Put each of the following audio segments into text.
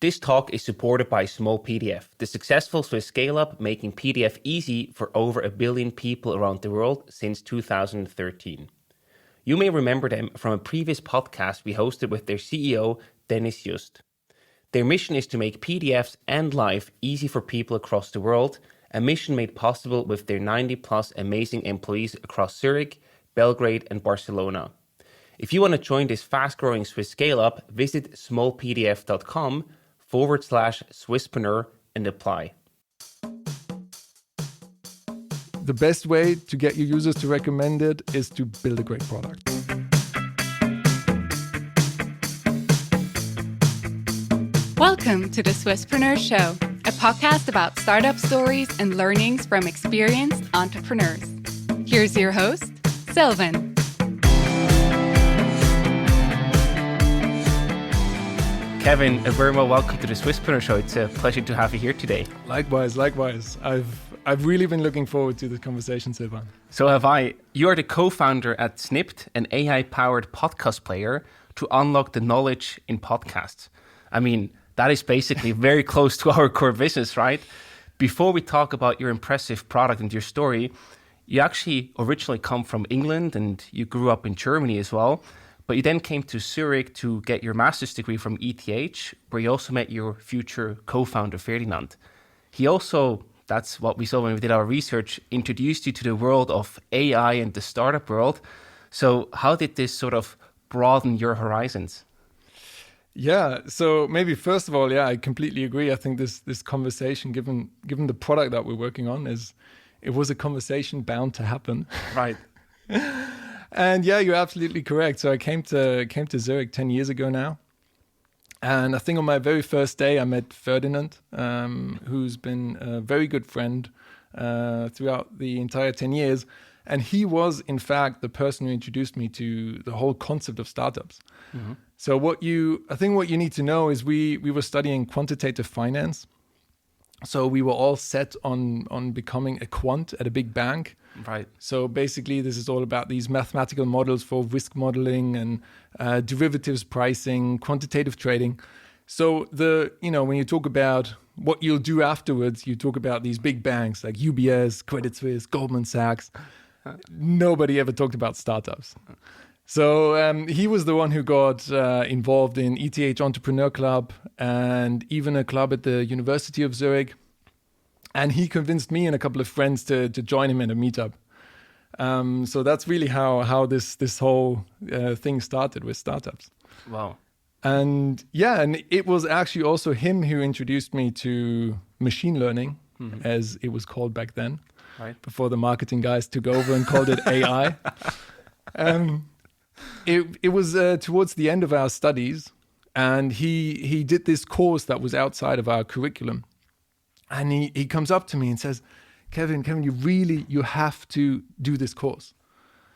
This talk is supported by Small PDF, the successful Swiss scale-up making PDF easy for over 1 billion people around the world since 2013. You may remember them from a previous podcast we hosted with their CEO, Dennis Just. Their mission is to make PDFs and life easy for people across the world, a mission made possible with their 90-plus amazing employees across Zurich, Belgrade, and Barcelona. If you want to join this fast-growing Swiss scale-up, visit smallpdf.com/Swisspreneur and apply. The best way to get your users to recommend it is to build a great product. Welcome to the Swisspreneur Show, a podcast about startup stories and learnings from experienced entrepreneurs. Here's your host, Sylvan. Kevin, a very well welcome to the Swisspreneur Show. It's a pleasure to have you here today. Likewise. I've really been looking forward to this conversation, Sylvan. So have I. You are the co-founder at Snipd, an AI-powered podcast player to unlock the knowledge in podcasts. I mean, that is basically very close to our core business, right? Before we talk about your impressive product and your story, you actually originally come from England and you grew up in Germany as well. But you then came to Zurich to get your master's degree from ETH, where you also met your future co-founder, Ferdinand. He also, that's what we saw when we did our research, introduced you to the world of AI and the startup world. So how did this sort of broaden your horizons? Yeah, so maybe first of all, I completely agree. I think this conversation, given the product that we're working on, it was a conversation bound to happen. Right. And yeah, you're absolutely correct. So I came to Zurich 10 years ago now. And I think on my very first day, I met Ferdinand, who's been a very good friend throughout the entire 10 years. And he was, in fact, the person who introduced me to the whole concept of startups. Mm-hmm. So I think what you need to know is we were studying quantitative finance. So we were all set on becoming a quant at a big bank. Right. So basically, this is all about these mathematical models for risk modeling and derivatives pricing, quantitative trading. So when you talk about what you'll do afterwards, you talk about these big banks like UBS, Credit Suisse, Goldman Sachs. Nobody ever talked about startups. So he was the one who got involved in ETH Entrepreneur Club and even a club at the University of Zurich. And he convinced me and a couple of friends to join him in a meetup. So that's really how this whole thing started with startups. Wow. And it was actually also him who introduced me to machine learning, as it was called back then, right, before the marketing guys took over and called it AI. It was towards the end of our studies, and he did this course that was outside of our curriculum. And he comes up to me and says, Kevin, you have to do this course.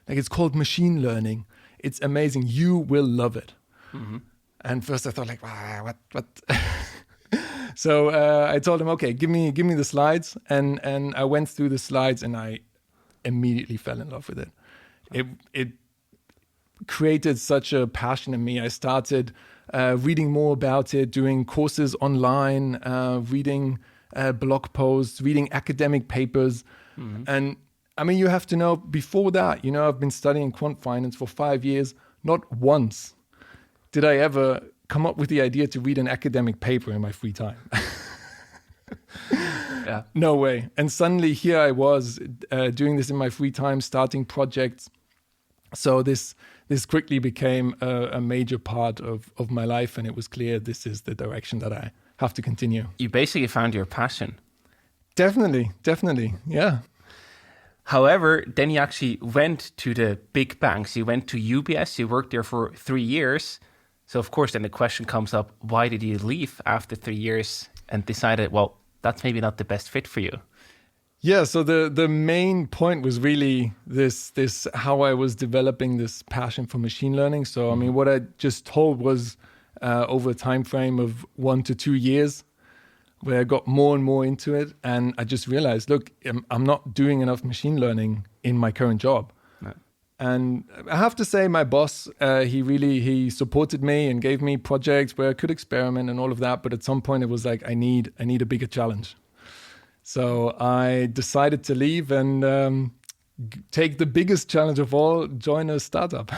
Like, it's called machine learning. It's amazing. You will love it. Mm-hmm. And first I thought, like, what? So I told him, okay, give me the slides. And I went through the slides and I immediately fell in love with it. It created such a passion in me. I started reading more about it, doing courses online, reading blog posts, reading academic papers. Mm-hmm. And I mean, you have to know, before that, I've been studying quant finance for 5 years. Not once did I ever come up with the idea to read an academic paper in my free time. Yeah. No way. And suddenly here I was doing this in my free time, starting projects. So this quickly became a major part of my life, and it was clear this is the direction that I have to continue. You basically found your passion. Definitely, yeah. However, then you actually went to the big banks. You went to UBS, you worked there for 3 years. So of course, then the question comes up, why did you leave after 3 years and decided, well, that's maybe not the best fit for you? Yeah, so the main point was really this how I was developing this passion for machine learning. So I mean, what I just told was over a time frame of 1 to 2 years, where I got more and more into it, and I just realized, look, I'm not doing enough machine learning in my current job. No. And I have to say, my boss, he supported me and gave me projects where I could experiment and all of that. But at some point, it was like, I need a bigger challenge. So I decided to leave and take the biggest challenge of all, join a startup.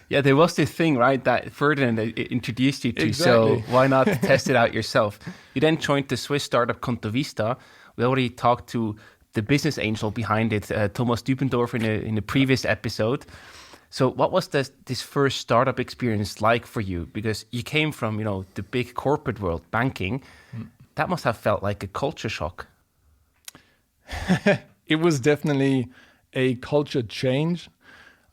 Yeah, there was this thing, right, that Ferdinand introduced you to, Exactly. so why not test it out yourself? You then joined the Swiss startup Contavista. We already talked to the business angel behind it, Thomas Dübendorf, in the previous episode. So what was this first startup experience like for you? Because you came from, the big corporate world, banking. That must have felt like a culture shock. It was definitely a culture change.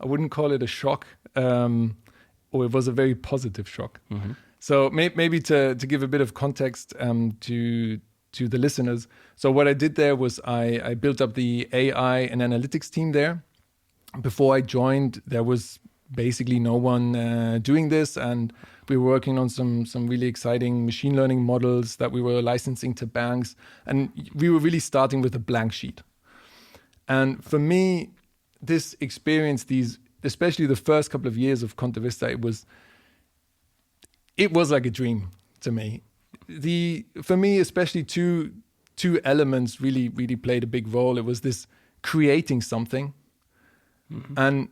I wouldn't call it a shock, or it was a very positive shock. Mm-hmm. So maybe to give a bit of context to the listeners. So what I did there was I built up the AI and analytics team there. Before I joined, there was basically no one doing this, and we were working on some really exciting machine learning models that we were licensing to banks, and we were really starting with a blank sheet. And for me, this experience, especially the first couple of years of Contavista, it was like a dream to me. For me, especially two elements really played a big role. It was this creating something, and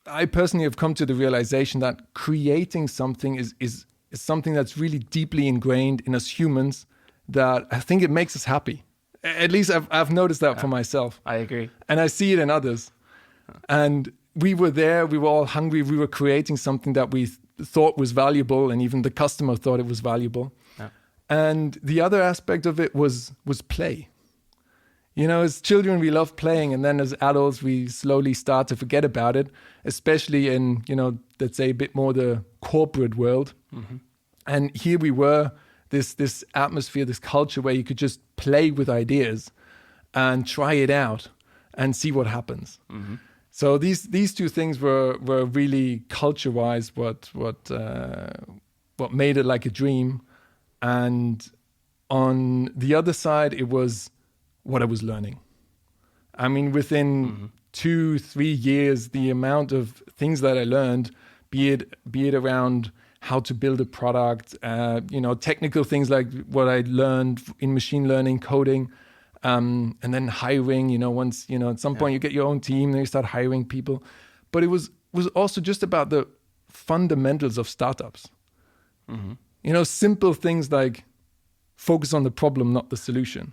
I personally have come to the realization that creating something is something that's really deeply ingrained in us humans. That I think it makes us happy. At least I've noticed that for myself. I agree, and I see it in others. And we were there. We were all hungry. We were creating something that we thought was valuable, and even the customer thought it was valuable. And the other aspect of it was play. As children, we love playing. And then as adults, we slowly start to forget about it, especially in, let's say a bit more the corporate world. Mm-hmm. And here we were, this atmosphere, this culture where you could just play with ideas and try it out and see what happens. Mm-hmm. So these two things were really culture-wise what made it like a dream. And on the other side, it was what I was learning. I mean, within 2-3 years, the amount of things that I learned, be it around how to build a product, technical things like what I learned in machine learning, coding, and then hiring. Once at some point you get your own team, then you start hiring people. But it was also just about the fundamentals of startups. Mm-hmm. Simple things like focus on the problem, not the solution.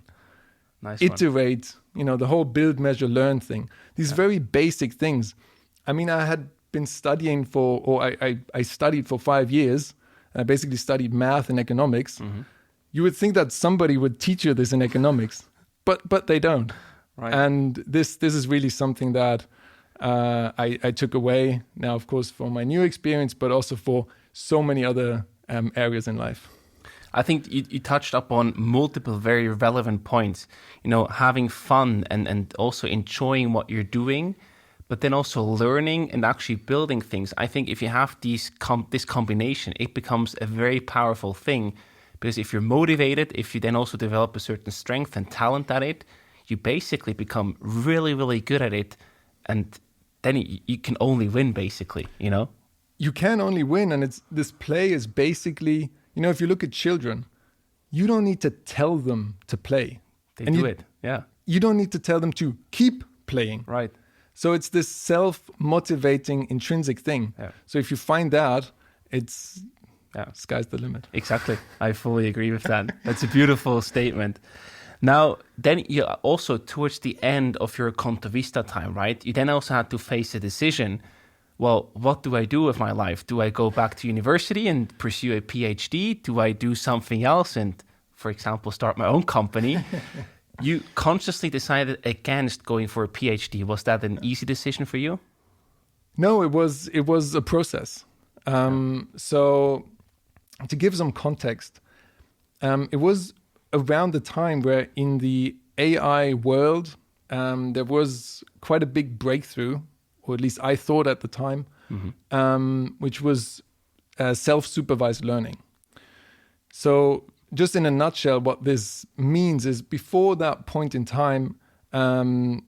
Nice Iterate, the whole build, measure, learn thing. These very basic things. I mean, I had been studying I studied for 5 years. I basically studied math and economics. Mm-hmm. You would think that somebody would teach you this in economics, but they don't. Right. And this is really something that I took away now, of course, for my new experience, but also for so many other areas in life. I think you touched upon multiple very relevant points. Having fun and also enjoying what you're doing, but then also learning and actually building things. I think if you have this combination, it becomes a very powerful thing. Because if you're motivated, if you then also develop a certain strength and talent at it, you basically become really, really good at it. And then you can only win, basically, You can only win. And this play is basically, if you look at children, you don't need to tell them to play. They do it, yeah. You don't need to tell them to keep playing. Right. So it's this self-motivating intrinsic thing. Yeah. So if you find that, sky's the limit. Exactly. I fully agree with that. That's a beautiful statement. Now, then you also, towards the end of your Contavista time, right? You then also had to face a decision. Well, what do I do with my life? Do I go back to university and pursue a PhD? Do I do something else and, for example, start my own company? You consciously decided against going for a PhD. Was that an easy decision for you? No, it was a process. So to give some context, it was around the time where in the AI world, there was quite a big breakthrough, or at least I thought at the time, which was self-supervised learning. So just in a nutshell, what this means is before that point in time,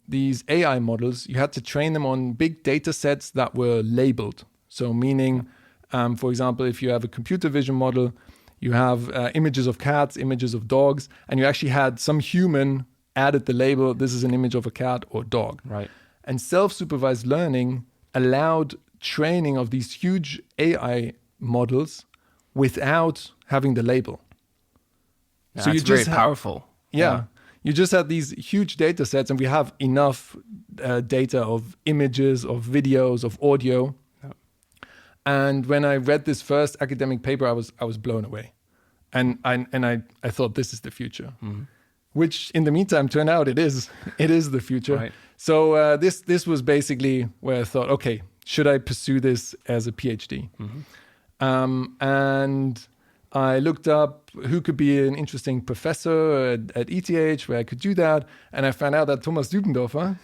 these AI models, you had to train them on big data sets that were labeled. So meaning, for example, if you have a computer vision model, you have images of cats, images of dogs, and you actually had some human added the label, this is an image of a cat or dog. Right. And self-supervised learning allowed training of these huge AI models without having the label. Yeah, so it's very powerful. Yeah. You just had these huge data sets, and we have enough data of images, of videos, of audio. Yeah. And when I read this first academic paper, I was blown away. And I thought this is the future. Mm-hmm. Which in the meantime turned out it is the future. Right. So this was basically where I thought, okay, should I pursue this as a PhD? Mm-hmm. And I looked up who could be an interesting professor at ETH where I could do that. And I found out that Thomas Dübendorfer,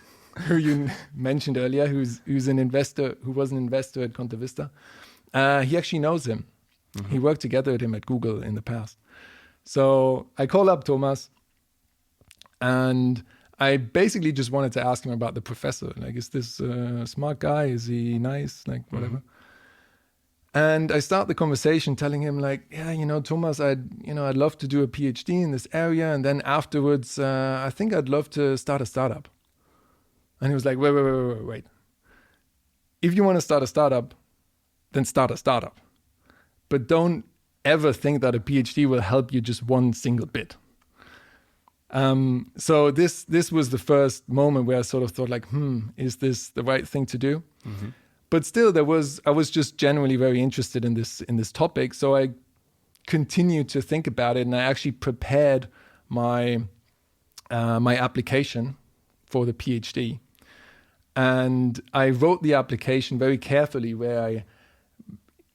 who you mentioned earlier, who was an investor at Conta Vista, he actually knows him. Mm-hmm. He worked together with him at Google in the past. So I called up Thomas, and I basically just wanted to ask him about the professor. Like, is this a smart guy? Is he nice? Like, whatever. Mm-hmm. And I start the conversation telling him, like, yeah, Thomas, I'd love to do a PhD in this area. And then afterwards, I think I'd love to start a startup. And he was like, wait. If you want to start a startup, then start a startup. But don't ever think that a PhD will help you just one single bit. So this was the first moment where I sort of thought, like, is this the right thing to do? Mm-hmm. But still, I was just generally very interested in this topic. So I continued to think about it, and I actually prepared my application for the PhD. And I wrote the application very carefully, where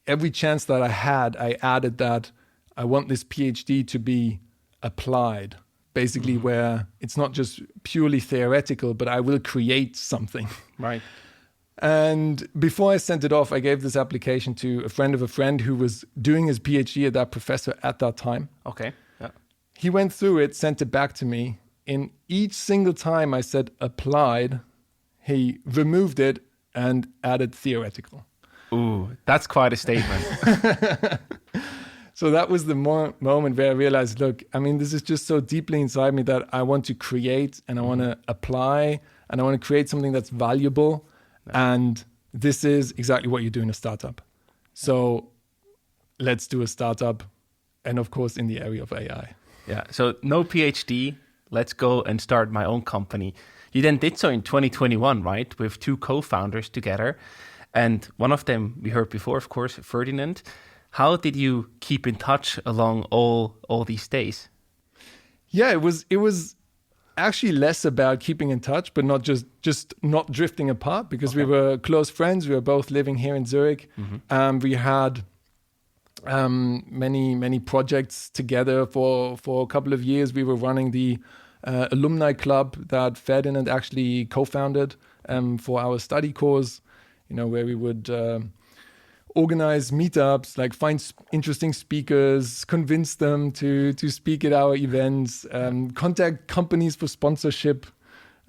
every chance that I had, I added that I want this PhD to be applied. Basically, mm-hmm. where it's not just purely theoretical, but I will create something. Right. And before I sent it off, I gave this application to a friend of a friend who was doing his PhD at that professor at that time. Okay. Yeah. He went through it, sent it back to me. In each single time I said applied, he removed it and added theoretical. Ooh, that's quite a statement. So that was the moment where I realized, look, I mean, this is just so deeply inside me that I want to create, and I want to apply, and I want to create something that's valuable. And this is exactly what you do in a startup. So let's do a startup. And of course, in the area of AI. Yeah. So no PhD. Let's go and start my own company. You then did so in 2021, right? With two co-founders together. And one of them we heard before, of course, Ferdinand. How did you keep in touch along all these days? Yeah, it was actually less about keeping in touch, but not just not drifting apart, because we were close friends. We were both living here in Zurich. Mm-hmm. We had many projects together for a couple of years. We were running the alumni club that Ferdinand actually co-founded for our study course, where we would organize meetups, like find interesting speakers, convince them to speak at our events, contact companies for sponsorship.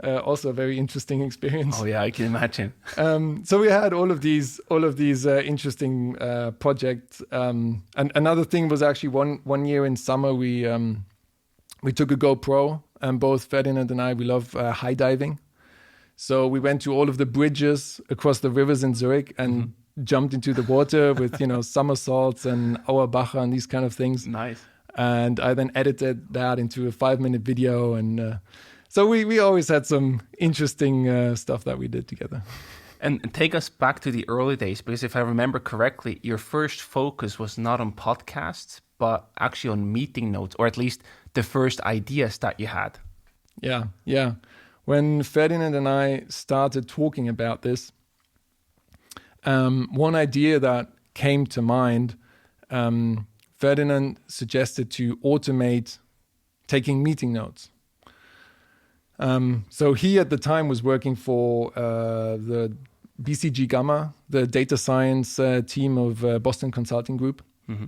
Also a very interesting experience. Oh yeah, I can imagine. So we had all of these interesting projects. And another thing was actually one year in summer we took a GoPro, and both Ferdinand and I, we love high diving. So we went to all of the bridges across the rivers in Zurich and jumped into the water with somersaults and Auerbacher and these kind of things. Nice. And I then edited that into a 5-minute video, and so we always had some interesting stuff that we did together. And take us back to the early days, because if I remember correctly, your first focus was not on podcasts, but actually on meeting notes, or at least the first ideas that you had. Yeah. When Ferdinand and I started talking about this, one idea that came to mind, Ferdinand suggested to automate taking meeting notes. So he at the time was working for the BCG Gamma, the data science team of Boston Consulting Group. Mm-hmm.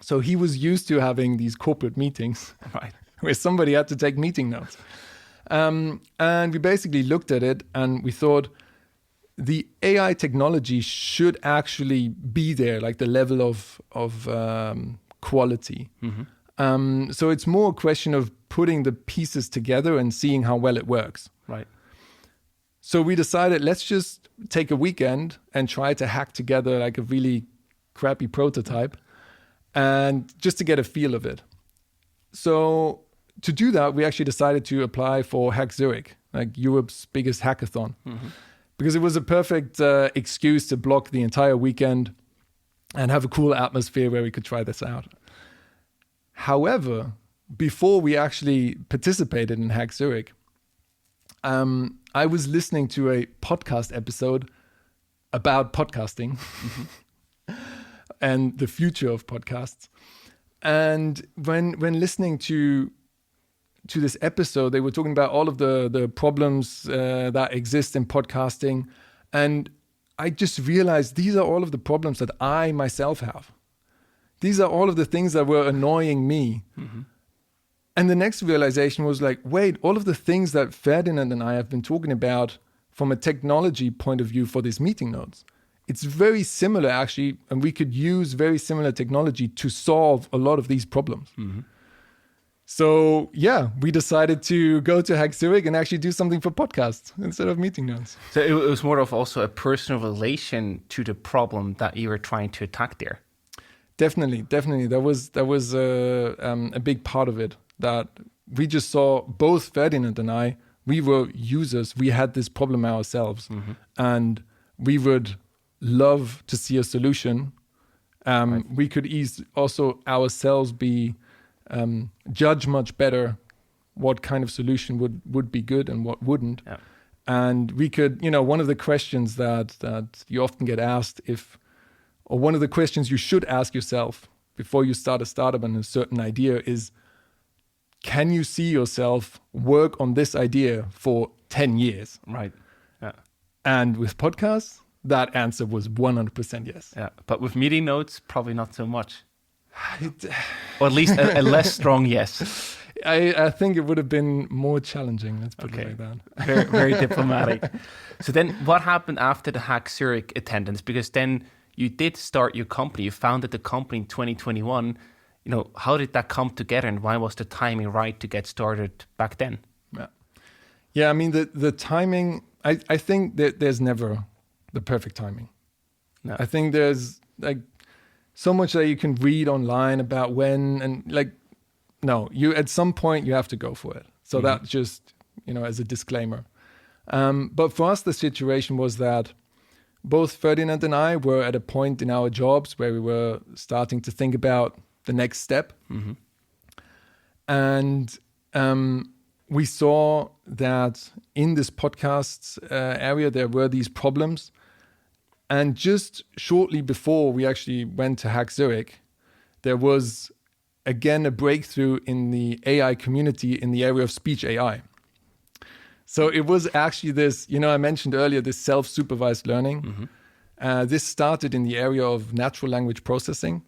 So he was used to having these corporate meetings, right, where somebody had to take meeting notes. And we basically looked at it and we thought the AI technology should actually be there, like the level of quality. So it's more a question of putting the pieces together and seeing how well it works. Right. So we decided, let's just take a weekend and try to hack together like a really crappy prototype, and just to get a feel of it. So to do that, we actually decided to apply for HackZurich, like Europe's biggest hackathon, because it was a perfect excuse to block the entire weekend and have a cool atmosphere where we could try this out. However, before we actually participated in HackZurich, I was listening to a podcast episode about podcasting and the future of podcasts. And when listening to this episode, they were talking about all of the problems that exist in podcasting. And I just realized these are all of the problems that I myself have. These are all of the things that were annoying me. And the next realization was like, wait, all of the things that Ferdinand and I have been talking about from a technology point of view for these meeting notes, it's very similar actually, and we could use very similar technology to solve a lot of these problems. So yeah, we decided to go to HackZurich and actually do something for podcasts instead of meeting notes. So it was more of also a personal relation to the problem that you were trying to attack there. Definitely. That was a big part of it, that we just saw, both Ferdinand and I, we were users. We had this problem ourselves, and we would love to see a solution. Right. We could also ourselves be judge much better what kind of solution would be good and what wouldn't. Yeah. And we could, one of the questions that you often get asked, or one of the questions you should ask yourself before you start a startup and a certain idea is, can you see yourself work on this idea for 10 years? Right. Yeah. And with podcasts, that answer was 100% yes. Yeah. But with meeting notes, probably not so much. Or at least a less strong yes. I think it would have been more challenging, let's put it like that. Very, very diplomatic. So then what happened after the HackZurich attendance? Because then you did start your company. You founded the company in 2021. How did that come together, and why was the timing right to get started back then? Yeah, I mean, the timing, I think that there's never the perfect timing. No. I think there's like so much that you can read online about when, and like, no, at some point you have to go for it. So that's just, as a disclaimer. But for us, the situation was that both Ferdinand and I were at a point in our jobs where we were starting to think about the next step. And we saw that in this podcast area, there were these problems. And just shortly before we actually went to HackZurich, there was, again, a breakthrough in the AI community in the area of speech AI. So it was actually this, I mentioned earlier, this self-supervised learning. This started in the area of natural language processing.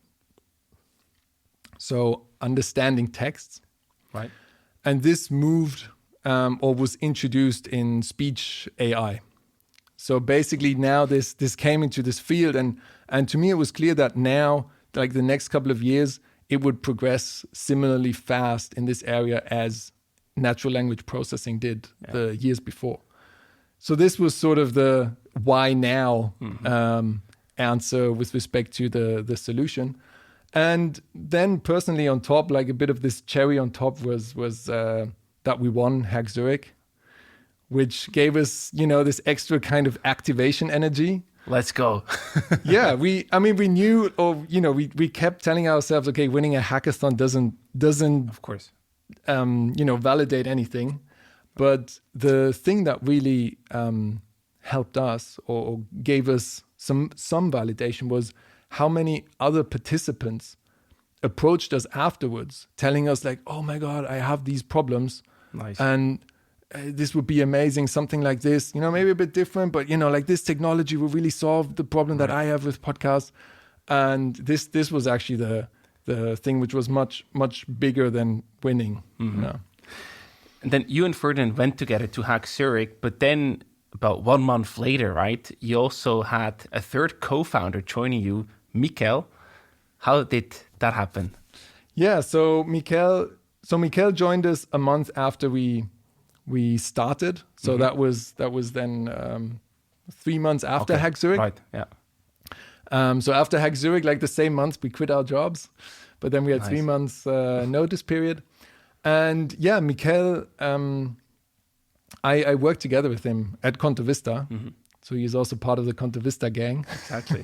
So understanding texts. Right. And this moved or was introduced in speech AI. So basically now this came into this field, and to me it was clear that now, like the next couple of years, it would progress similarly fast in this area as natural language processing did the years before. So this was sort of the why now answer with respect to the solution. And then personally on top, like a bit of this cherry on top was that we won HackZurich, which gave us, this extra kind of activation energy. Let's go. Yeah, we knew, or, we kept telling ourselves, okay, winning a hackathon doesn't of course, validate anything. But the thing that really helped us or gave us some validation was how many other participants approached us afterwards, telling us like, oh my God, I have these problems. Nice. And this would be amazing, something like this, maybe a bit different, but, like this technology will really solve the problem that I have with podcasts. And this was actually the thing which was much, much bigger than winning. And then you and Ferdinand went together to HackZurich, but then about 1 month later, right, you also had a third co-founder joining you, Mikel. How did that happen? Yeah, so Mikel joined us a month after we started. So that was then 3 months after HackZurich. Right, yeah. So after HackZurich, like the same month, we quit our jobs. But then we had 3 months notice period. And yeah, Mikel, I worked together with him at ContoVista. So he's also part of the ContoVista gang. Exactly.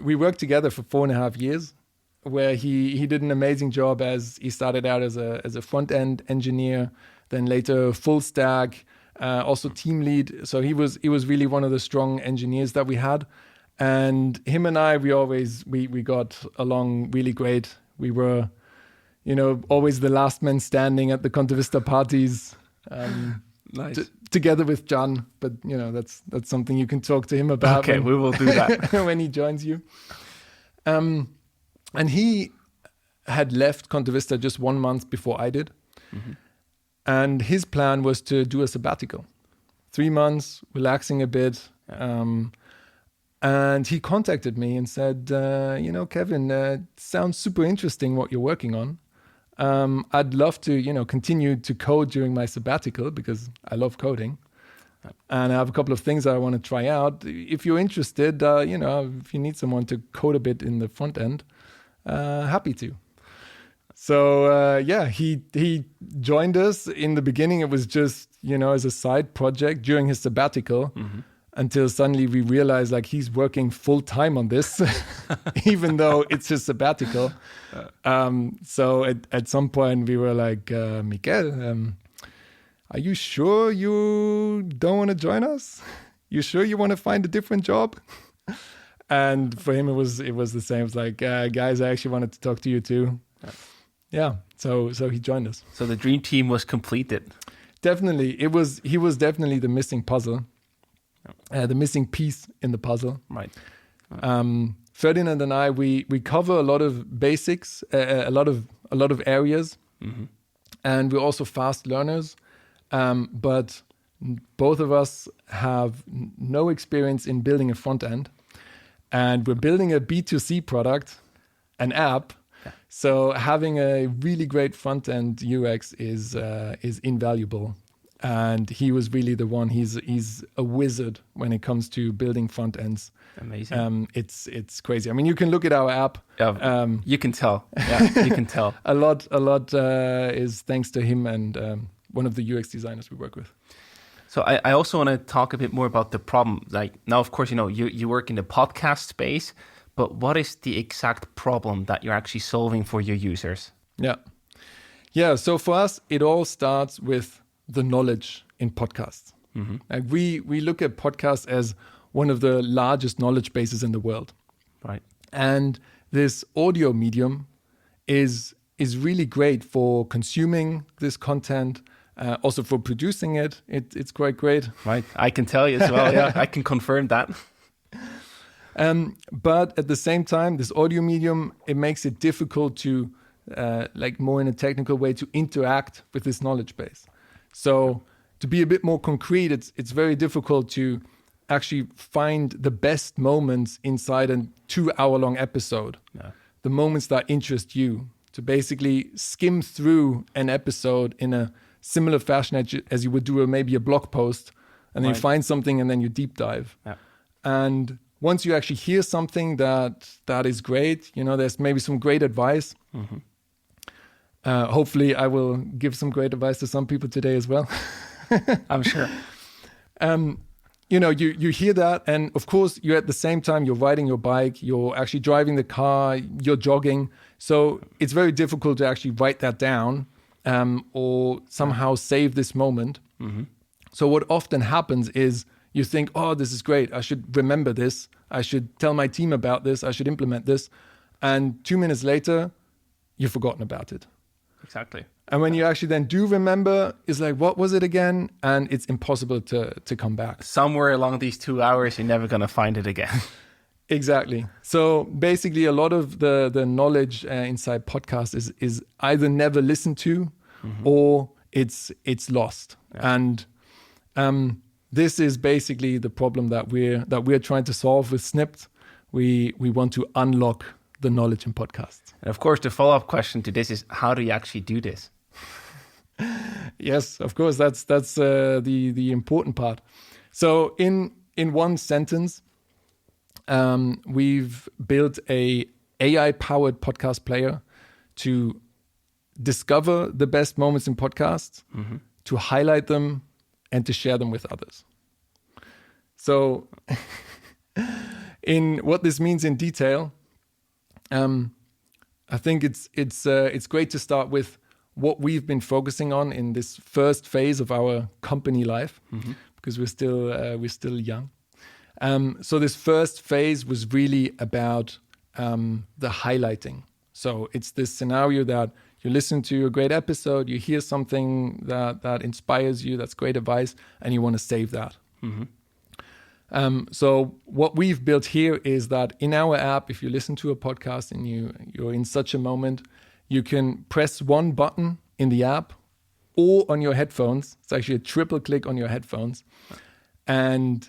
We worked together for 4.5 years, where he did an amazing job. As he started out as a front-end engineer, then later full stack, also team lead. So he was really one of the strong engineers that we had. And him and I, we got along really great. We were, always the last man standing at the ContoVista parties. Nice. Together with John, but that's something you can talk to him about. Okay, we will do that when he joins you. And he had left ContoVista just 1 month before I did, and his plan was to do a sabbatical, 3 months, relaxing a bit. And he contacted me and said, Kevin, it sounds super interesting what you're working on. I'd love to, continue to code during my sabbatical because I love coding. And I have a couple of things I want to try out. If you're interested, if you need someone to code a bit in the front end, happy to. So, he joined us. In the beginning, it was just, as a side project during his sabbatical. Until suddenly we realized like he's working full time on this, even though it's his sabbatical. So at some point we were like, Mikel, are you sure you don't want to join us? You sure you want to find a different job? And for him, it was the same. It's like, guys, I actually wanted to talk to you too. Yeah. So he joined us. So the dream team was completed. Definitely. He was definitely the missing puzzle. The missing piece in the puzzle. Right. Ferdinand and I, we cover a lot of basics, a lot of areas, and we're also fast learners. But both of us have no experience in building a front end, and we're building a B2C product, an app. Yeah. So having a really great front end UX is invaluable. And he was really the one. He's a wizard when it comes to building front ends. Amazing. It's crazy. I mean, you can look at our app. You can tell. Yeah, you can tell. A lot is thanks to him and one of the UX designers we work with. So I also want to talk a bit more about the problem. Like now, of course, you work in the podcast space, but what is the exact problem that you're actually solving for your users? Yeah. So for us, it all starts with the knowledge in podcasts. Like we look at podcasts as one of the largest knowledge bases in the world. Right. And this audio medium is really great for consuming this content, also for producing it. It's quite great. Right. I can tell you as well. Yeah, I can confirm that. But at the same time, this audio medium, it makes it difficult to, like more in a technical way, to interact with this knowledge base. So to be a bit more concrete, it's very difficult to actually find the best moments inside a 2-hour-long episode. Yeah. The moments that interest you, to basically skim through an episode in a similar fashion as you would do maybe a blog post, and then you find something and then you deep dive. Yeah. And once you actually hear something that is great, there's maybe some great advice. Hopefully I will give some great advice to some people today as well. I'm sure. You hear that, and of course you're at the same time, you're riding your bike, you're actually driving the car, you're jogging. So it's very difficult to actually write that down or somehow save this moment. So what often happens is you think, oh, this is great. I should remember this. I should tell my team about this. I should implement this. And 2 minutes later, you've forgotten about it. Exactly. And when you actually then do remember, it's like, what was it again? And it's impossible to come back. Somewhere along these 2 hours, you're never going to find it again. Exactly. So basically, a lot of the knowledge inside podcasts is either never listened to or it's lost. And this is basically the problem that we're trying to solve with Snipd. We want to unlock the knowledge in podcasts. And of course, the follow-up question to this is, how do you actually do this? Yes, of course, that's the important part. So in one sentence, we've built a AI-powered podcast player to discover the best moments in podcasts, to highlight them, and to share them with others. So in what this means in detail, I think it's great to start with what we've been focusing on in this first phase of our company life, because we're still young. So this first phase was really about the highlighting. So it's this scenario that you listen to a great episode, you hear something that inspires you, that's great advice, and you want to save that. So what we've built here is that in our app, if you listen to a podcast and you're in such a moment, you can press one button in the app or on your headphones. It's actually a triple click on your headphones. And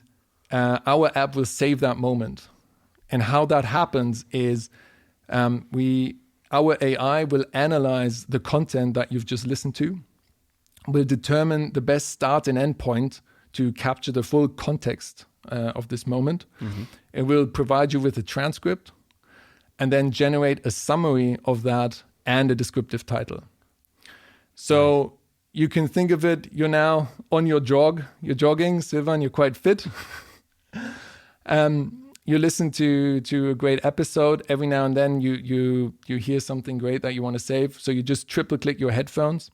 our app will save that moment. And how that happens is our AI will analyze the content that you've just listened to, will determine the best start and end point to capture the full context of this moment. It will provide you with a transcript and then generate a summary of that and a descriptive title. So you can think of it, you're now on your jog, you're jogging, Silvan, you're quite fit. You listen to a great episode. Every now and then you hear something great that you want to save. So you just triple click your headphones.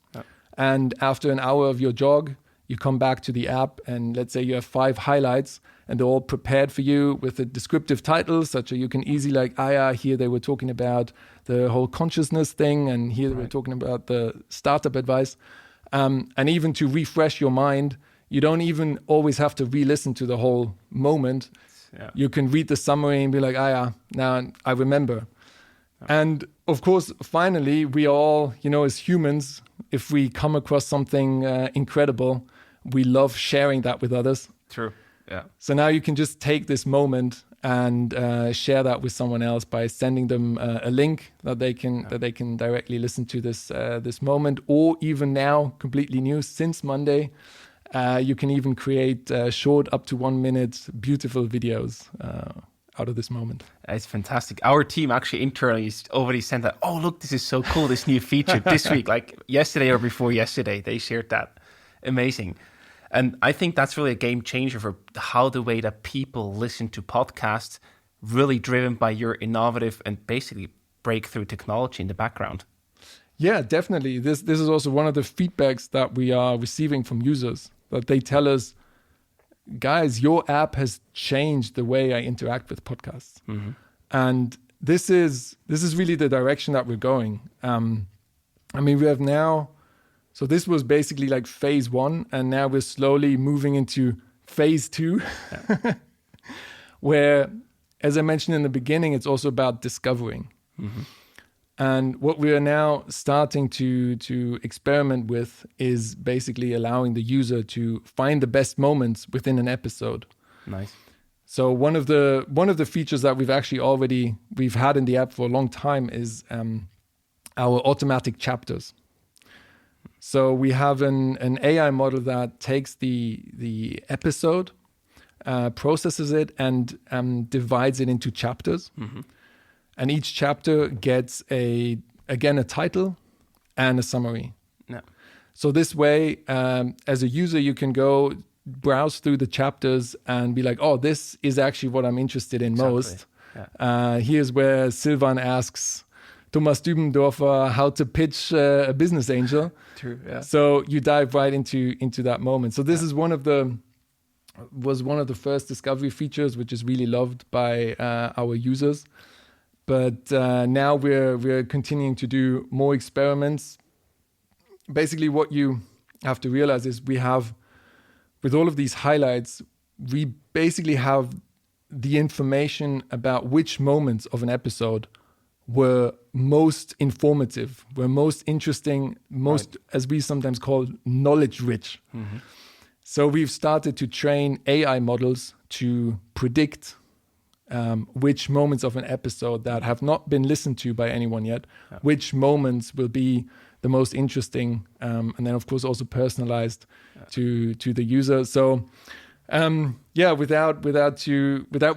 And after an hour of your jog, you come back to the app and let's say you have 5 highlights and they're all prepared for you with a descriptive title, such that you can easily here they were talking about the whole consciousness thing, and here they were talking about the startup advice. And even to refresh your mind, you don't even always have to re-listen to the whole moment. You can read the summary and be like, now I remember. And of course, finally, we all, as humans, if we come across something incredible, we love sharing that with others. True. Yeah. So now you can just take this moment and share that with someone else by sending them a link that they can directly listen to this moment. Or even now, completely new since Monday, you can even create short, up to 1 minute, beautiful videos out of this moment. It's fantastic. Our team actually internally already sent that. Oh, look, this is so cool, this new feature this week, like yesterday or before yesterday, they shared that. Amazing. And I think that's really a game changer for how the way that people listen to podcasts, really driven by your innovative and basically breakthrough technology in the background. Yeah, definitely. This is also one of the feedbacks that we are receiving from users, that they tell us, guys, your app has changed the way I interact with podcasts. And this is really the direction that we're going. We have now, so this was basically like phase 1, and now we're slowly moving into phase 2, where, as I mentioned in the beginning, it's also about discovering. And what we are now starting to experiment with is basically allowing the user to find the best moments within an episode. Nice. So one of the features that we've had in the app for a long time is our automatic chapters. So we have an AI model that takes the episode, processes it, and divides it into chapters. And each chapter gets a title and a summary. Yeah. So this way, as a user, you can go browse through the chapters and be like, oh, this is actually what I'm interested in most. Yeah. Here's where Silvan asks Thomas Dübendorfer how to pitch a business angel. True. Yeah. So you dive right into that moment. So this is one of the first discovery features, which is really loved by our users. But now we're continuing to do more experiments. Basically, what you have to realize is we have, with all of these highlights, we basically have the information about which moments of an episode were most informative, were most interesting, most, as we sometimes call, knowledge rich. So we've started to train AI models to predict which moments of an episode that have not been listened to by anyone yet, which moments will be the most interesting, and then of course also personalized to the user. So without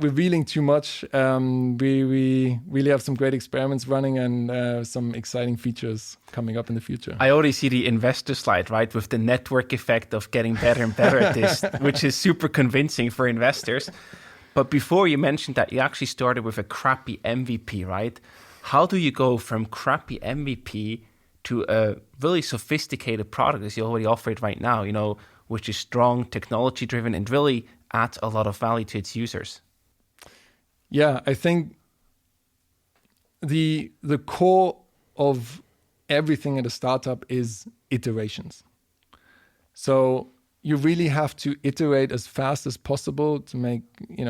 revealing too much, we really have some great experiments running and some exciting features coming up in the future. I already see the investor slide, right, with the network effect of getting better and better at this, which is super convincing for investors. But before, you mentioned that you actually started with a crappy MVP, right? How do you go from crappy MVP to a really sophisticated product, as you already offer it right now, which is strong, technology-driven, and really adds a lot of value to its users? Yeah, I think the core of everything at a startup is iterations. So you really have to iterate as fast as possible to make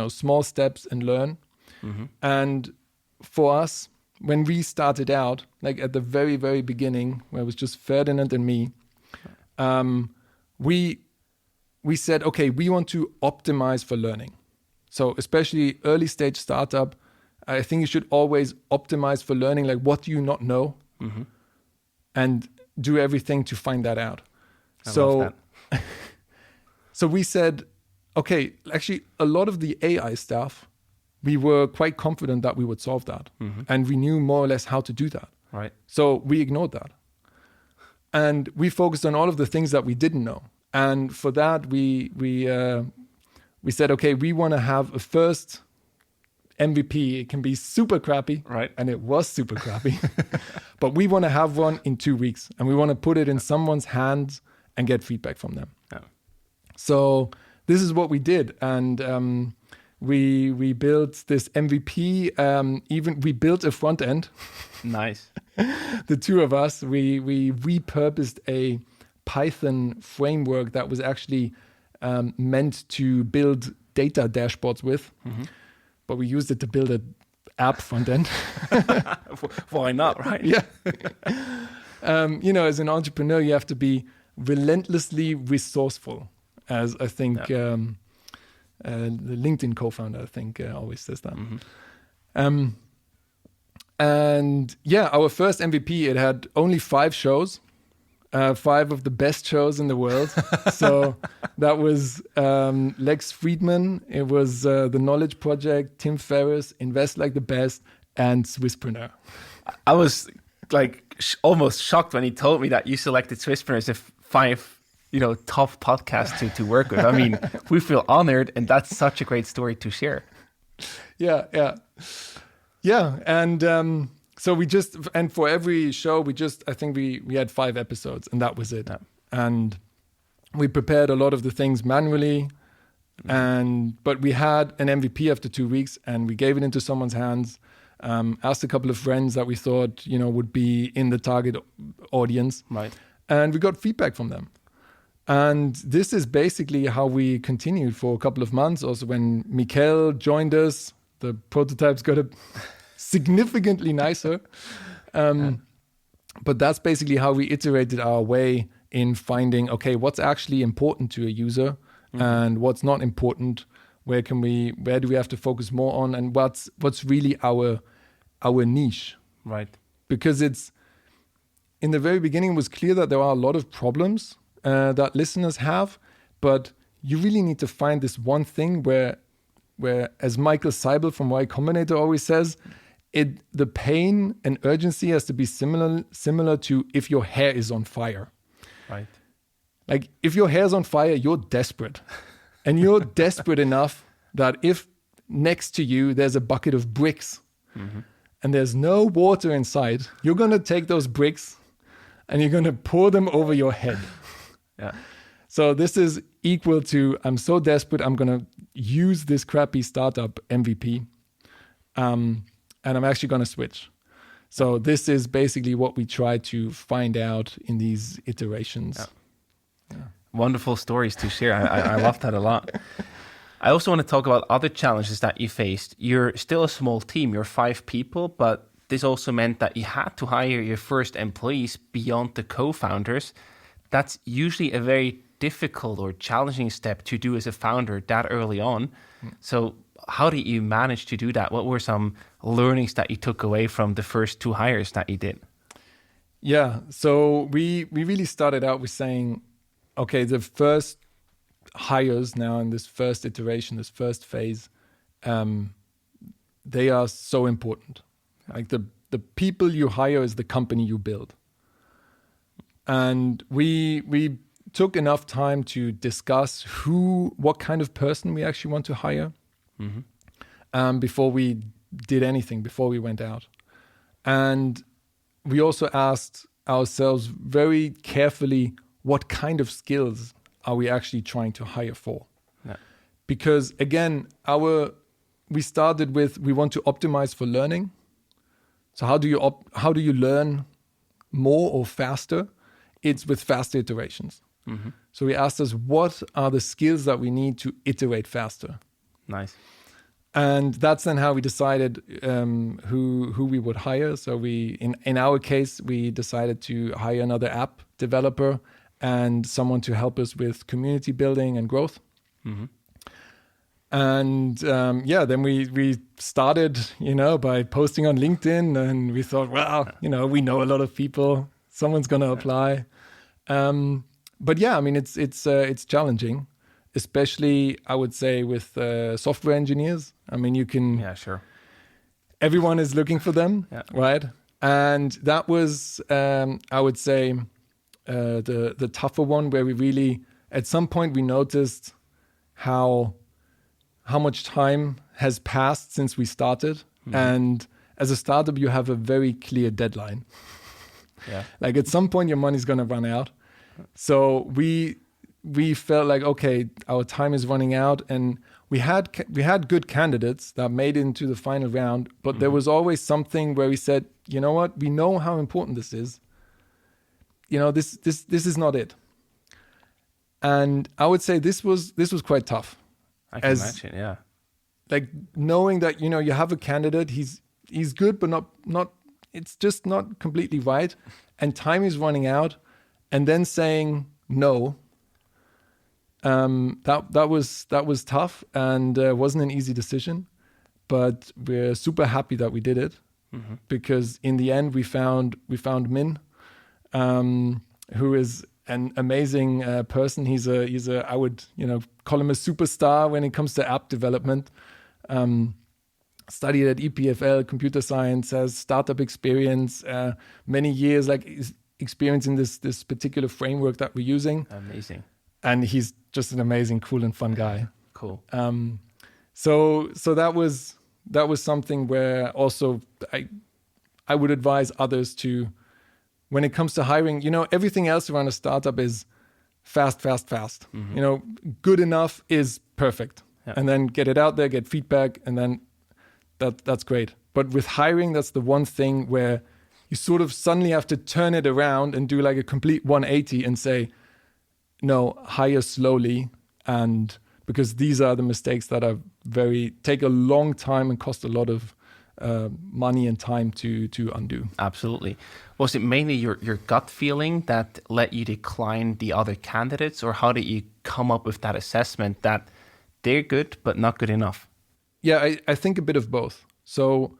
small steps and learn. And for us, when we started out, like at the very, very beginning, where it was just Ferdinand and me, we said, okay, we want to optimize for learning. So especially early stage startup, I think you should always optimize for learning, like what do you not know, and do everything to find that out. I love that. So we said, okay, actually a lot of the AI stuff, we were quite confident that we would solve that. And we knew more or less how to do that. Right. So we ignored that. And we focused on all of the things that we didn't know. And for that, we said, okay, we want to have a first MVP. It can be super crappy. Right. And it was super crappy. But we want to have one in 2 weeks. And we want to put it in someone's hands and get feedback from them. Yeah. So this is what we did. And we built this MVP. Even we built a front end. Nice. The two of us, we repurposed a Python framework that was actually meant to build data dashboards with, but we used it to build an app front end. Why not, right? Yeah. As an entrepreneur, you have to be relentlessly resourceful, as I think the LinkedIn co-founder, I think, always says that. And yeah, our first MVP, it had only 5 shows. 5 of the best shows in the world. So that was Lex Friedman. It was The Knowledge Project, Tim Ferriss, Invest Like the Best, and Swisspreneur. I was almost shocked when he told me that you selected Swisspreneur as 5, top podcasts to work with. I mean, we feel honored, and that's such a great story to share. Yeah. And so and for every show, I think we had 5 episodes, and that was it. Yeah. And we prepared a lot of the things manually, but we had an MVP after 2 weeks, and we gave it into someone's hands, asked a couple of friends that we thought, would be in the target audience. Right. And we got feedback from them. And this is basically how we continued for a couple of months. Also, when Mikel joined us, the prototypes got significantly nicer. But that's basically how we iterated our way in finding, okay, what's actually important to a user and what's not important. Where do we have to focus more on, and what's really our niche. Right. Because in the very beginning, it was clear that there are a lot of problems that listeners have, but you really need to find this one thing where as Michael Seibel from Y Combinator always says, the pain and urgency has to be similar to if your hair is on fire. Right. Like if your hair is on fire, you're desperate. And you're desperate enough that if next to you there's a bucket of bricks and there's no water inside, you're going to take those bricks and you're going to pour them over your head. Yeah. So this is equal to, I'm so desperate, I'm going to use this crappy startup MVP. And I'm actually going to switch. So this is basically what we try to find out in these iterations. Yeah. Wonderful stories to share. I love that a lot. I also want to talk about other challenges that you faced. You're still a small team. You're 5 people, but this also meant that you had to hire your first employees beyond the co-founders. That's usually a very difficult or challenging step to do as a founder that early on. So how did you manage to do that? What were some learnings that you took away from the first 2 hires that you did? Yeah, so we really started out with saying, okay, the first hires now in this first iteration, this first phase, they are so important. Like the people you hire is the company you build. And we took enough time to discuss what kind of person we actually want to hire before we did anything, before we went out. And we also asked ourselves very carefully, what kind of skills are we actually trying to hire for? Yeah. Because again, we started with, we want to optimize for learning. So how do you learn more or faster? It's with faster iterations. So we asked us, what are the skills that we need to iterate faster? Nice. And that's then how we decided who we would hire. So in our case, we decided to hire another app developer and someone to help us with community building and growth. And then we started, by posting on LinkedIn, and we thought, well, we know a lot of people. Someone's going to apply. But yeah, I mean, it's challenging, especially I would say with software engineers. I mean, Yeah, sure. Everyone is looking for them, right? And that was, I would say, the tougher one, where we really, at some point, we noticed how much time has passed since we started. And as a startup, you have a very clear deadline. Yeah. Like at some point, your money's going to run out. So we felt like, okay, our time is running out, and we had good candidates that made it into the final round, but there was always something where we said, you know what, we know how important this is. This is not it. And I would say this was quite tough. I can imagine, yeah. Like knowing that, you have a candidate, he's good, but not it's just not completely right, and time is running out, and then saying no, that was tough, and wasn't an easy decision, but we're super happy that we did it, because in the end we found Min, who is an amazing person. He's a I would call him a superstar when it comes to app development. Studied at EPFL, computer science, has startup experience, many years experience in this particular framework that we're using. Amazing. And he's just an amazing, cool and fun guy. Cool. So that was something where also I would advise others to, when it comes to hiring, everything else around a startup is fast. Good enough is perfect. Yeah. And then get it out there, get feedback, and then that's great. But with hiring, that's the one thing where you sort of suddenly have to turn it around and do like a complete 180 and say, no, hire slowly, and because these are the mistakes that are take a long time and cost a lot of money and time to undo. Absolutely. Was it mainly your gut feeling that let you decline the other candidates, or how did you come up with that assessment that they're good but not good enough? Yeah, I think a bit of both. So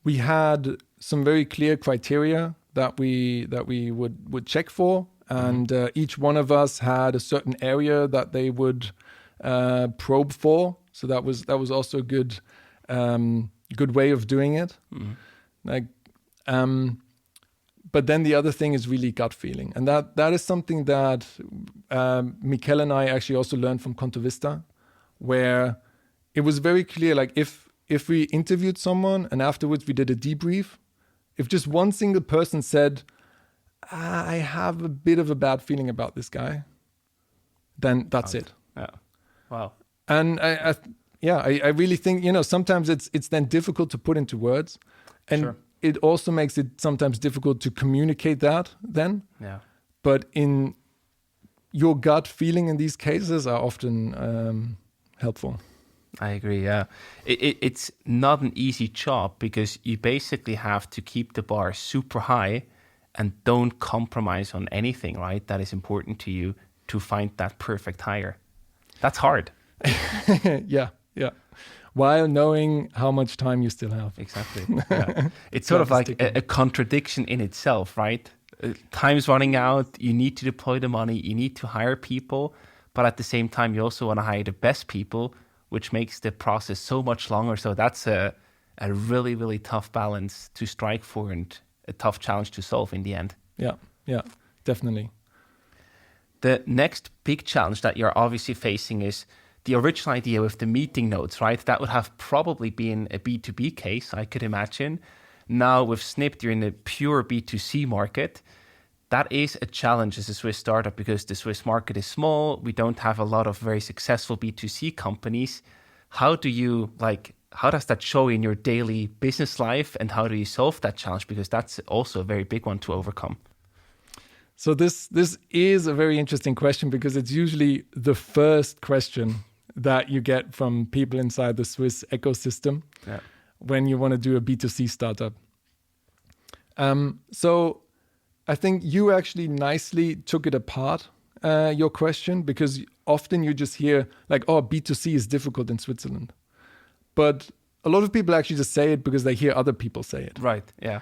we had some very clear criteria that we would check for, and each one of us had a certain area that they would probe for. So that was also a good way of doing it. But then the other thing is really gut feeling, and that is something that Mikel and I actually also learned from Contovista, where it was very clear, like if we interviewed someone and afterwards we did a debrief, if just one single person said, I have a bit of a bad feeling about this guy, then that's it. Yeah. Wow. And I really think, sometimes it's then difficult to put into words, and sure, it also makes it sometimes difficult to communicate that then. Yeah. But in your gut feeling in these cases are often helpful. I agree, yeah. It's not an easy job because you basically have to keep the bar super high and don't compromise on anything, right? That is important to you to find that perfect hire. That's hard. Yeah. While knowing how much time you still have. Exactly. Yeah. It's sort of like a contradiction in itself, right? Time's running out. You need to deploy the money. You need to hire people. But at the same time, you also want to hire the best people, which makes the process so much longer. So that's a really, really tough balance to strike for and a tough challenge to solve in the end. Yeah, definitely. The next big challenge that you're obviously facing is the original idea with the meeting notes, right? That would have probably been a B2B case, I could imagine. Now with Snipd, you're in a pure B2C market. That is a challenge as a Swiss startup because the Swiss market is small. We don't have a lot of very successful B2C companies. How does that show in your daily business life and how do you solve that challenge? Because that's also a very big one to overcome. So this is a very interesting question because it's usually the first question that you get from people inside the Swiss ecosystem when you want to do a B2C startup. So I think you actually nicely took it apart, your question, because often you just hear like, oh, B2C is difficult in Switzerland. But a lot of people actually just say it because they hear other people say it. Right, yeah.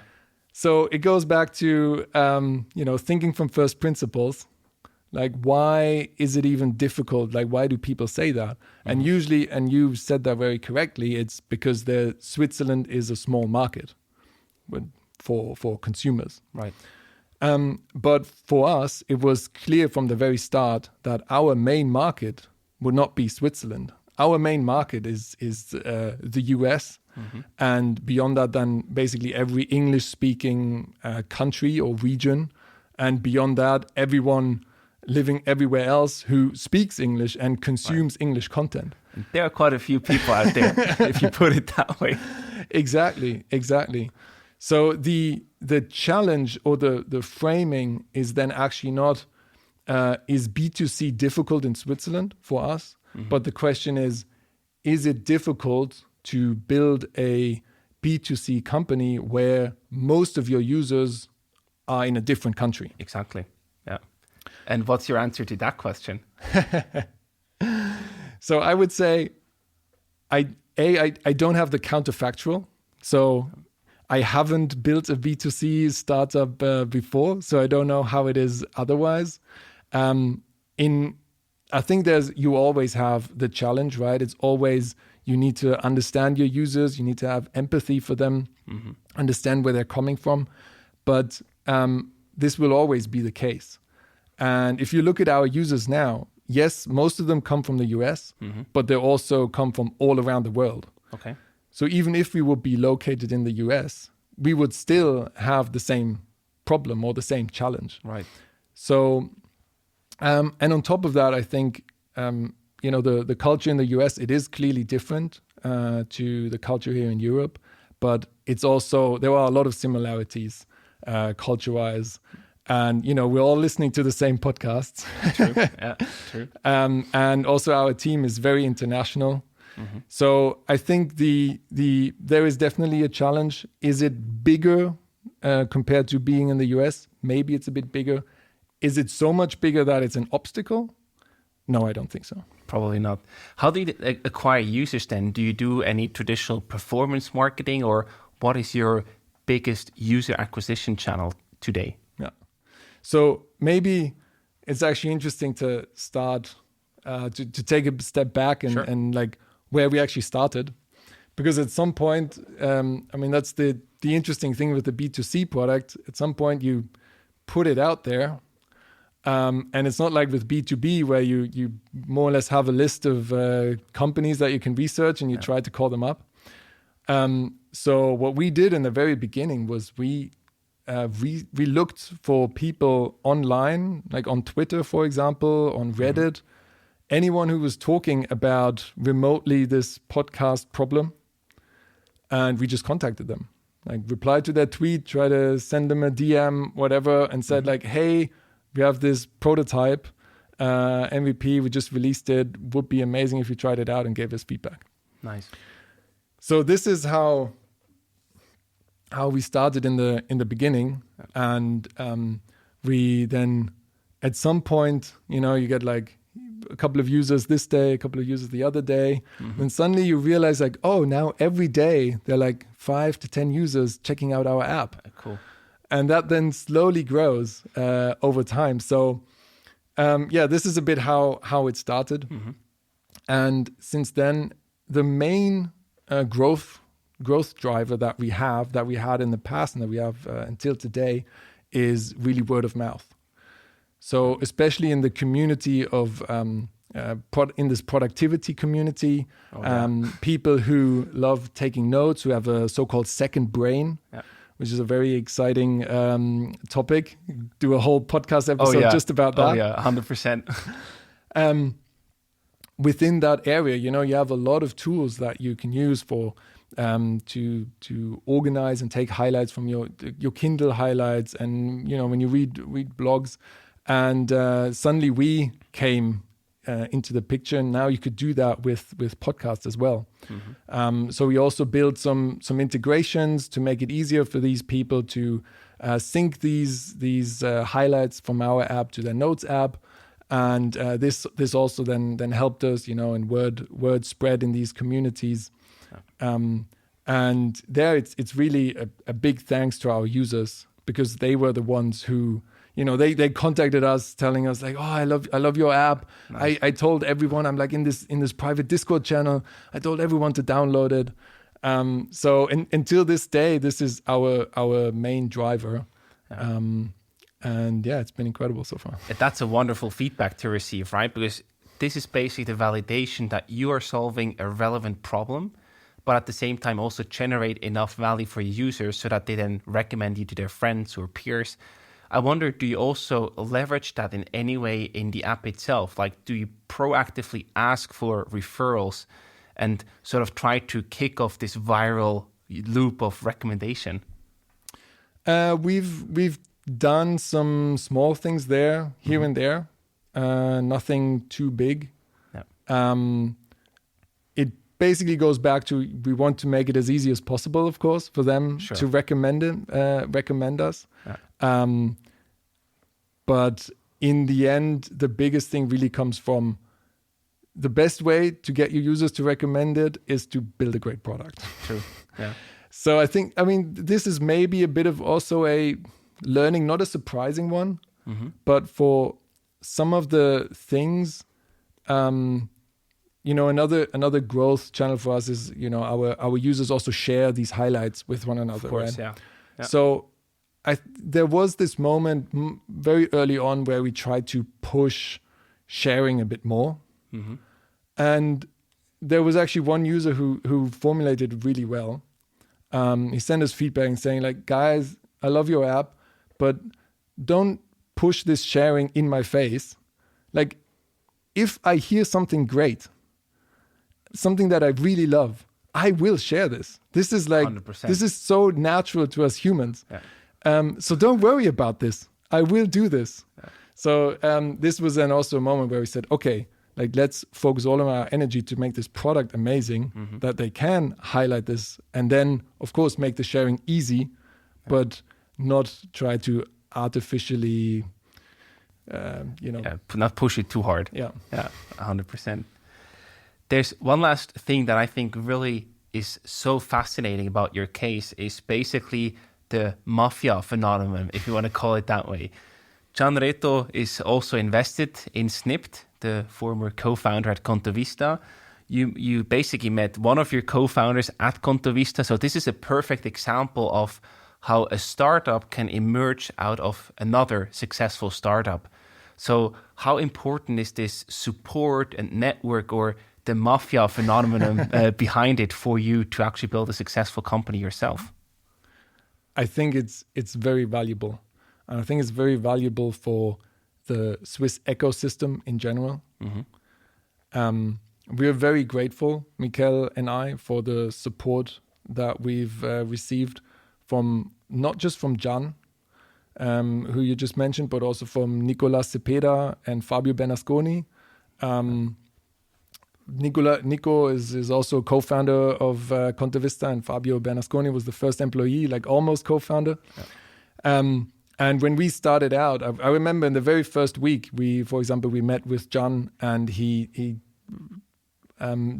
So it goes back to, thinking from first principles. Like, why is it even difficult? Like, why do people say that? Mm-hmm. And usually, and you said that very correctly, it's because Switzerland is a small market for consumers. Right. But for us, it was clear from the very start that our main market would not be Switzerland. Our main market is the US. Mm-hmm. And beyond that, then basically every English-speaking country or region. And beyond that, everyone living everywhere else who speaks English and consumes English content. And there are quite a few people out there, if you put it that way. Exactly. So the challenge or the framing is then actually not, is B2C difficult in Switzerland for us? Mm-hmm. But the question is it difficult to build a B2C company where most of your users are in a different country? Exactly, yeah. And what's your answer to that question? So I would say, I don't have the counterfactual. So I haven't built a B2C startup before, so I don't know how it is otherwise. I think you always have the challenge, right? It's always, you need to understand your users, you need to have empathy for them, mm-hmm. understand where they're coming from. But this will always be the case. And if you look at our users now, yes, most of them come from the US, mm-hmm. but they also come from all around the world. Okay. So even if we would be located in the US, we would still have the same problem or the same challenge. Right. So, and on top of that, I think, the culture in the US, it is clearly different to the culture here in Europe, but it's also, there are a lot of similarities culture-wise. And, we're all listening to the same podcasts. True, yeah, true. And also our team is very international. Mm-hmm. So I think there is definitely a challenge. Is it bigger compared to being in the US? Maybe it's a bit bigger. Is it so much bigger that it's an obstacle? No, I don't think so. Probably not. How do you acquire users then? Do you do any traditional performance marketing, or what is your biggest user acquisition channel today? Yeah. So maybe it's actually interesting to start to take a step back and, sure. and like where we actually started, because at some point, that's the interesting thing with the B2C product. At some point, you put it out there, and it's not like with B2B where you more or less have a list of companies that you can research and you try to call them up. So what we did in the very beginning was we looked for people online, like on Twitter, for example, on Reddit, anyone who was talking about remotely this podcast problem. And we just contacted them, like replied to their tweet, try to send them a DM, whatever, and said like, hey, we have this prototype MVP, we just released it. Would be amazing if you tried it out and gave us feedback. Nice. So this is how we started in the beginning, and we then at some point, you get like a couple of users this day, a couple of users the other day, and suddenly you realize like, oh, now every day there are like 5 to 10 users checking out our app. Cool. And that then slowly grows over time. So this is a bit how it started. And since then, the main growth driver that we had in the past and that we have until today is really word of mouth. So especially in the community of in this productivity community, people who love taking notes, who have a so-called second brain, which is a very exciting topic. Do a whole podcast episode just about that. Oh yeah, 100%. Within that area, you have a lot of tools that you can use for to organize and take highlights from your Kindle highlights, and when you read blogs. And suddenly we came into the picture, and now you could do that with podcasts as well. So we also built some integrations to make it easier for these people to sync these highlights from our app to their Notes app. And this also then helped us, in word spread in these communities. And there it's really a big thanks to our users, because they were the ones who, they contacted us telling us like, oh, I love your app. Nice. I told everyone, I'm like in this private Discord channel, I told everyone to download it. So until this day, this is our main driver. And it's been incredible so far. That's a wonderful feedback to receive, right? Because this is basically the validation that you are solving a relevant problem, but at the same time also generate enough value for your users so that they then recommend you to their friends or peers. I wonder, do you also leverage that in any way in the app itself? Like, do you proactively ask for referrals and sort of try to kick off this viral loop of recommendation? We've done some small things there, here and there, nothing too big. It basically goes back to, we want to make it as easy as possible, of course, for them to recommend us. But in the end, the biggest thing really comes from the best way to get your users to recommend it is to build a great product. True. Yeah. So I mean, this is maybe a bit of also a learning, not a surprising one, but for some of the things, another growth channel for us is, our users also share these highlights with one another. Of course, right? Yeah. So there was this moment very early on where we tried to push sharing a bit more. And there was actually one user who formulated it really well. He sent us feedback and saying like, guys, I love your app, but don't push this sharing in my face. Like, if I hear something great, something that I really love, I will share this. This is like, 100%. This is so natural to us humans. So don't worry about this. I will do this. So this was then also a moment where we said, okay, like, let's focus all of our energy to make this product amazing, that they can highlight this, and then of course make the sharing easy, but not try to artificially, not push it too hard. Yeah, 100%. There's one last thing that I think really is so fascinating about your case is basically the mafia phenomenon, if you want to call it that way. Gian Reto is also invested in Snipd, the former co-founder at Contovista. You basically met one of your co-founders at Contovista. So this is a perfect example of how a startup can emerge out of another successful startup. So how important is this support and network, or the mafia phenomenon behind it, for you to actually build a successful company yourself? I think it's very valuable. And I think it's very valuable for the Swiss ecosystem in general. We are very grateful, Mikel and I, for the support that we've received from not just from Gian, who you just mentioned, but also from Nicolas Cepeda and Fabio Bernasconi. Nico is also co-founder of Conte Vista, and Fabio Bernasconi was the first employee, like almost co-founder. Yeah. And when we started out, I remember in the very first week, for example, we met with John, and he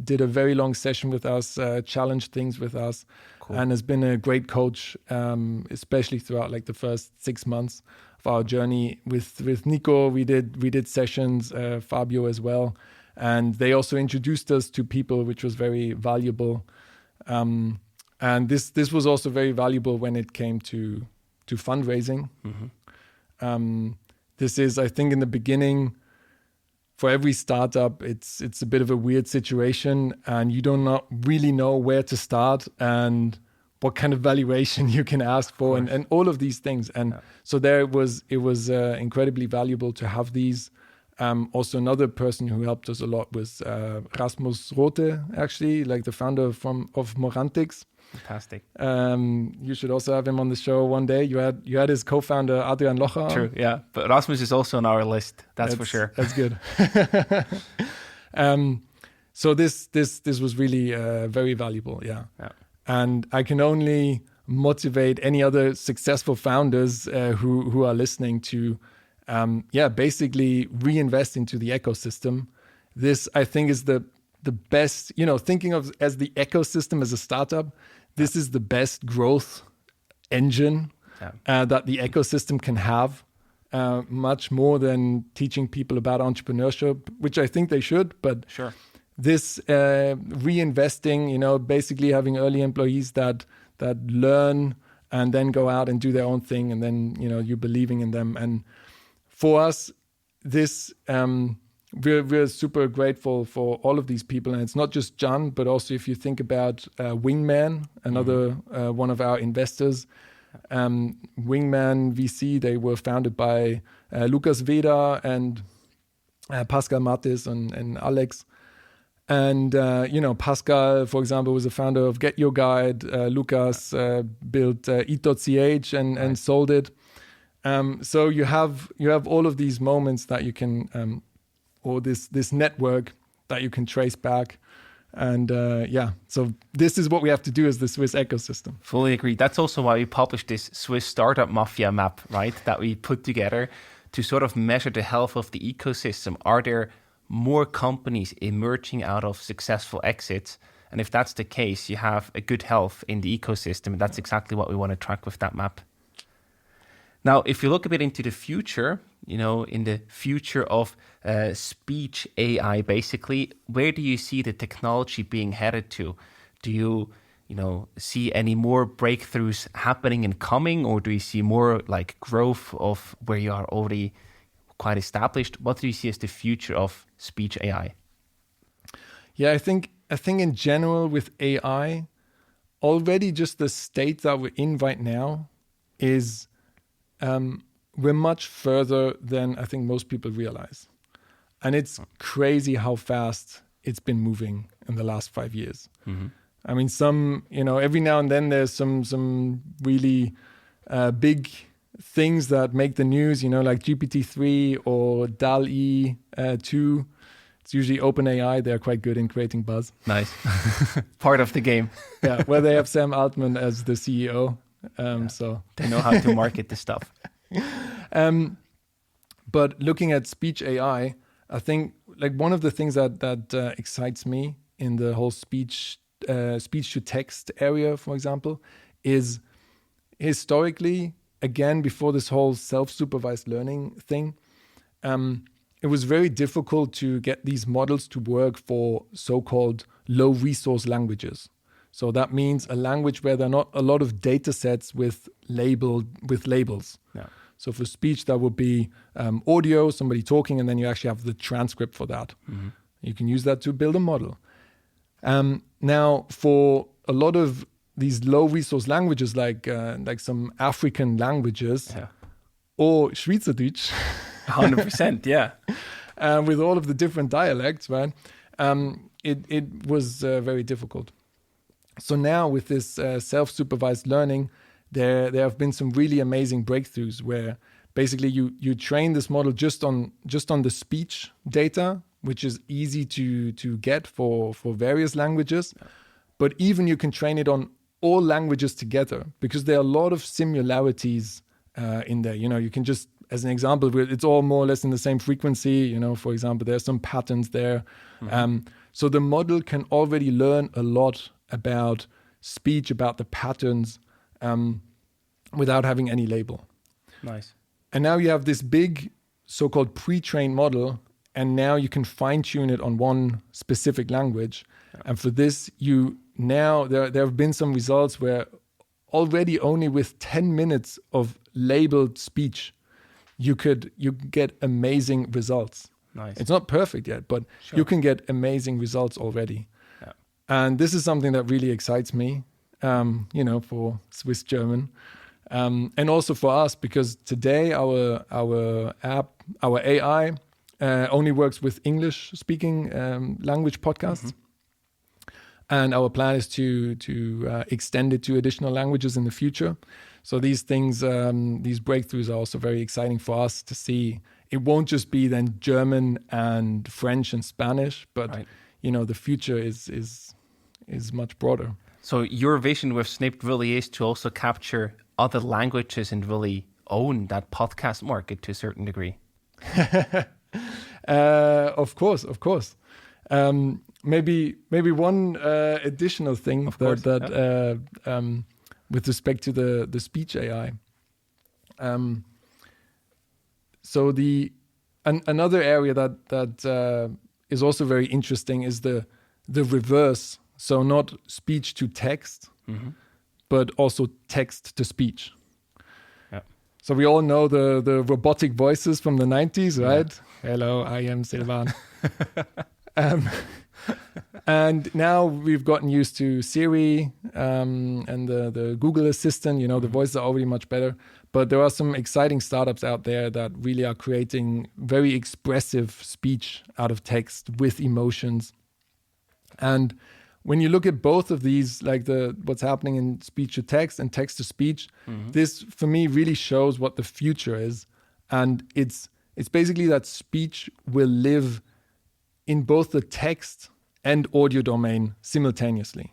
did a very long session with us, challenged things with us, cool. And has been a great coach, especially throughout like the first 6 months of our journey. With Nico, we did sessions, Fabio as well, and they also introduced us to people, which was very valuable. And this was also very valuable when it came to fundraising. Mm-hmm. This is, I think, in the beginning, for every startup, it's a bit of a weird situation, and you do not really know where to start and what kind of valuation you can ask for, and all of these things. And so there it was incredibly valuable to have these. Also, another person who helped us a lot was Rasmus Rote, actually, like the founder of Morantix. Fantastic. You should also have him on the show one day. You had his co-founder Adrian Locher. True, yeah. But Rasmus is also on our list. That's for sure. That's good. So this was really very valuable. Yeah. And I can only motivate any other successful founders who are listening to, basically reinvest into the ecosystem. This, I think, is the best. Thinking of as the ecosystem as a startup. This is the best growth engine that the ecosystem can have, much more than teaching people about entrepreneurship, which I think they should. But sure, this reinvesting, basically having early employees that learn and then go out and do their own thing, and then you believing in them. And for us, this. We're super grateful for all of these people, and it's not just John, but also if you think about Wingman, another one of our investors, Wingman VC, they were founded by Lukas Veda and Pascal Matis and Alex. And Pascal, for example, was the founder of Get Your Guide. Lukas built Eat.ch and sold it. So you have all of these moments that you can. Or this network that you can trace back. And so this is what we have to do as the Swiss ecosystem. Fully agree. That's also why we published this Swiss Startup Mafia map, right? That we put together to sort of measure the health of the ecosystem. Are there more companies emerging out of successful exits? And if that's the case, you have a good health in the ecosystem. And that's exactly what we want to track with that map. Now, if you look a bit into the future, in the future of speech AI, basically, where do you see the technology being headed to? Do you, see any more breakthroughs happening and coming, or do you see more like growth of where you are already quite established? What do you see as the future of speech AI? Yeah, I think in general with AI, already just the state that we're in right now is. We're much further than I think most people realize. And it's crazy how fast it's been moving in the last 5 years. Mm-hmm. I mean, every now and then there's some really big things that make the news, like GPT-3 or DALL-E 2. It's usually OpenAI. They're quite good in creating buzz. Nice. Part of the game. Yeah, where they have Sam Altman as the CEO. So they know how to market the stuff. But looking at speech AI, I think like one of the things that excites me in the whole speech to text area, for example, is historically, again, before this whole self-supervised learning thing, it was very difficult to get these models to work for so-called low resource languages. So that means a language where there are not a lot of data sets with labels. Yeah. So for speech, that would be audio, somebody talking, and then you actually have the transcript for that. Mm-hmm. You can use that to build a model. Now, for a lot of these low resource languages, like some African languages, or Schweizerdeutsch, 100%, yeah. With all of the different dialects, right? It was very difficult. So now with this self-supervised learning, there have been some really amazing breakthroughs where basically you train this model just on the speech data, which is easy to get for various languages. Yeah. But even you can train it on all languages together, because there are a lot of similarities in there. You can just, as an example, it's all more or less in the same frequency. For example, there's some patterns there. Mm-hmm. So the model can already learn a lot about speech, about the patterns, without having any label. Nice. And now you have this big so-called pre-trained model, and now you can fine-tune it on one specific language. Yeah. And for this, there have been some results where already only with 10 minutes of labeled speech, you get amazing results. Nice. It's not perfect yet, but sure, you can get amazing results already. Yeah. And this is something that really excites me, for Swiss German. And also for us, because today our app, our AI, only works with English-speaking language podcasts. Mm-hmm. And our plan is to extend it to additional languages in the future. So these things, these breakthroughs are also very exciting for us to see. It won't just be then German and French and Spanish, but right, the future is much broader. So your vision with Snipd really is to also capture other languages and really own that podcast market to a certain degree. Of course. Maybe one additional thing with respect to the speech AI. So another area that is also very interesting is the reverse. So not speech to text, mm-hmm, but also text to speech. Yeah. So we all know the robotic voices from the 90s, right? Yeah. Hello, I am Silvan. And now we've gotten used to Siri and the Google Assistant. The voices are already much better. But there are some exciting startups out there that really are creating very expressive speech out of text with emotions. And when you look at both of these, like what's happening in speech to text and text to speech, mm-hmm, this for me really shows what the future is. And it's basically that speech will live in both the text and audio domain simultaneously.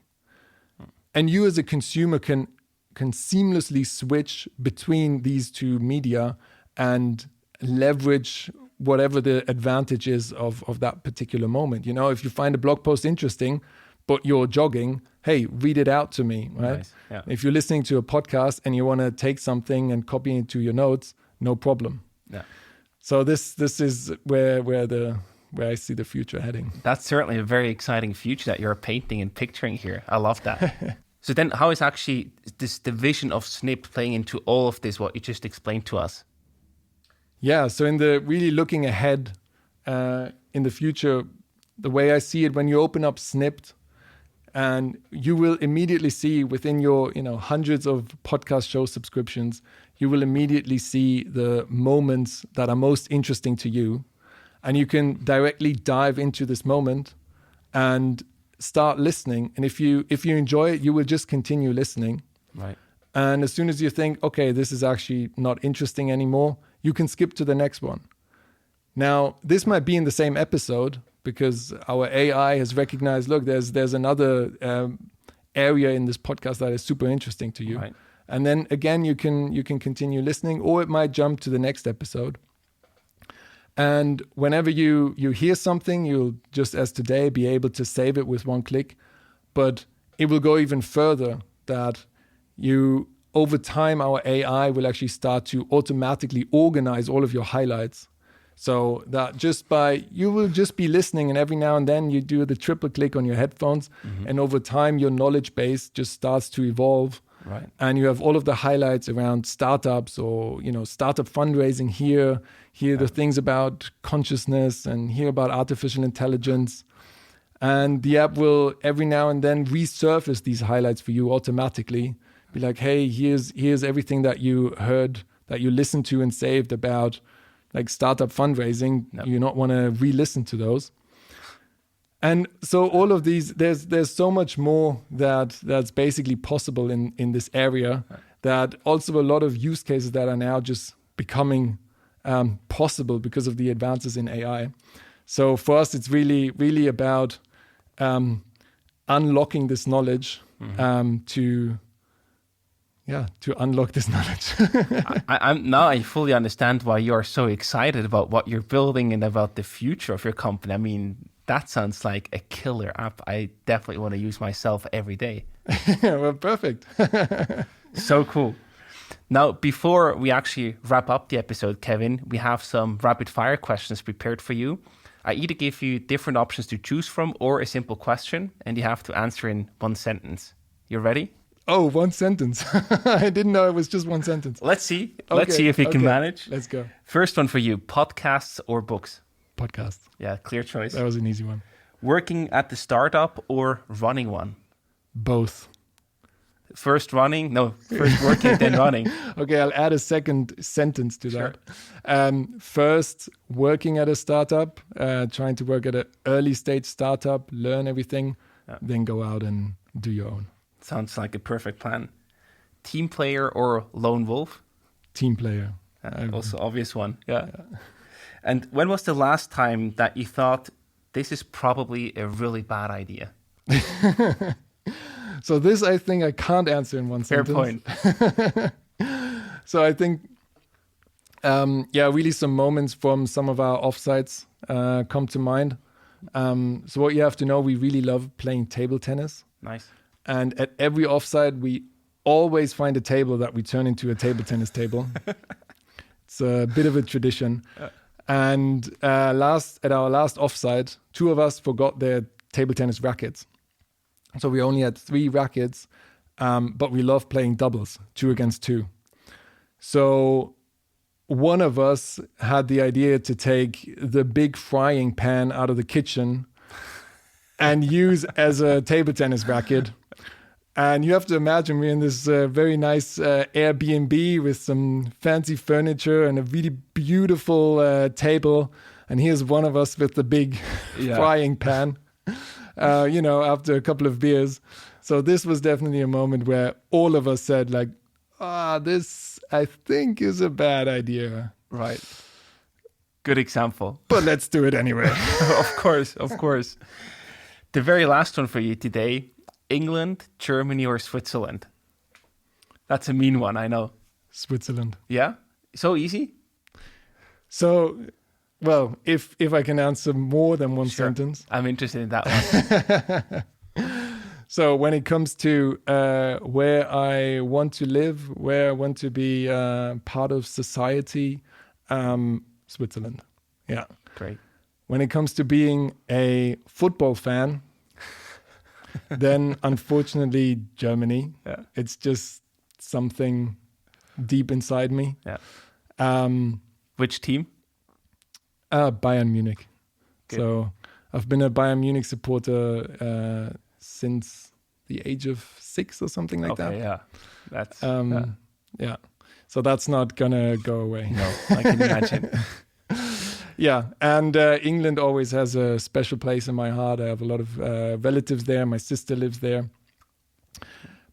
And you as a consumer can seamlessly switch between these two media and leverage whatever the advantage is of that particular moment. If you find a blog post interesting, but you're jogging, hey, read it out to me, right? Nice. Yeah. If you're listening to a podcast and you want to take something and copy it to your notes, no problem. Yeah. So this is where I see the future heading. That's certainly a very exciting future that you're painting and picturing here. I love that. So then how is actually the vision of Snipd playing into all of this, what you just explained to us? Yeah, so in the really looking ahead in the future, the way I see it, when you open up Snipd, and you will immediately see within your hundreds of podcast show subscriptions, you will immediately see the moments that are most interesting to you. And you can directly dive into this moment and start listening. And if you enjoy it, you will just continue listening. Right. And as soon as you think, okay, this is actually not interesting anymore, you can skip to the next one. Now, this might be in the same episode because our AI has recognized, look, there's another area in this podcast that is super interesting to you. Right. And then again, you can continue listening, or it might jump to the next episode. And whenever you hear something, you'll just as today be able to save it with one click. But it will go even further, that over time, our AI will actually start to automatically organize all of your highlights. So that you will just be listening, and every now and then you do the triple click on your headphones, mm-hmm, and over time your knowledge base just starts to evolve. Right. And you have all of the highlights around startups or startup fundraising here the things about consciousness, and here about artificial intelligence. And the app will every now and then resurface these highlights for you automatically. Be like, hey, here's everything that you heard, that you listened to and saved about like startup fundraising. Yep. You not want to re-listen to those. And so all of these, there's so much more that's basically possible in this area, right, that also a lot of use cases that are now just becoming possible because of the advances in AI. So for us, it's really, really about unlocking this knowledge to unlock this knowledge. I fully understand why you're so excited about what you're building and about the future of your company. I mean, that sounds like a killer app. I definitely want to use myself every day. Well, perfect. So cool. Now, before we actually wrap up the episode, Kevin, we have some rapid fire questions prepared for you. I either give you different options to choose from or a simple question, and you have to answer in one sentence. You ready? Oh, one sentence. I didn't know it was just one sentence. Let's see. Let's see if we can manage. Let's go. First one for you, podcasts or books? Podcast. Yeah, clear choice. That was an easy one. Working at the startup or running one? Both. First working, then running. Okay, I'll add a second sentence to Sure. that. First, working at a startup, trying to work at an early stage startup, learn everything, then go out and do your own. Sounds like a perfect plan. Team player or lone wolf? Team player. Also obvious one. Yeah. And when was the last time that you thought this is probably a really bad idea? So this, I think I can't answer in one Fair sentence. point. So I think, really some moments from some of our offsites come to mind. So what you have to know, we really love playing table tennis. Nice. And at every offsite, we always find a table that we turn into a table tennis table. It's a bit of a tradition. And at our last offsite, 2 of us forgot their table tennis rackets. So we only had 3 rackets, but we love playing doubles, 2 against 2. So one of us had the idea to take the big frying pan out of the kitchen and use as a table tennis racket. And you have to imagine we're in this very nice Airbnb with some fancy furniture and a really beautiful table. And here's one of us with the big frying pan, after a couple of beers. So this was definitely a moment where all of us said like, this I think is a bad idea. Right. Good example. But let's do it anyway. Of course. The very last one for you today, England, Germany or Switzerland? That's a mean one, I know. Switzerland. Yeah? So easy? So, well, if I can answer more than one sentence. I'm interested in that one. So when it comes to where I want to live, where I want to be part of society, Switzerland. Yeah. Great. When it comes to being a football fan, then unfortunately Germany. Yeah. It's just something deep inside me. Yeah. Which team? Bayern Munich. Good. So I've been a Bayern Munich supporter since the age of 6 or something like that. Yeah. That's yeah. So that's not gonna go away. No, I can imagine. Yeah, and England always has a special place in my heart. I have a lot of relatives there. My sister lives there.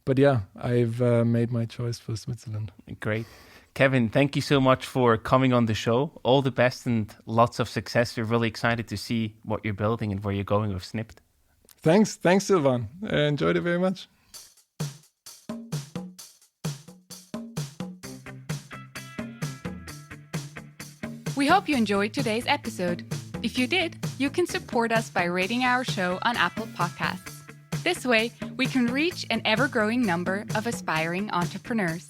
But yeah, I've made my choice for Switzerland. Great. Kevin, thank you so much for coming on the show. All the best and lots of success. We're really excited to see what you're building and where you're going with Snipd. Thanks, Sylvan. I enjoyed it very much. We hope you enjoyed today's episode. If you did, you can support us by rating our show on Apple Podcasts. This way, we can reach an ever-growing number of aspiring entrepreneurs.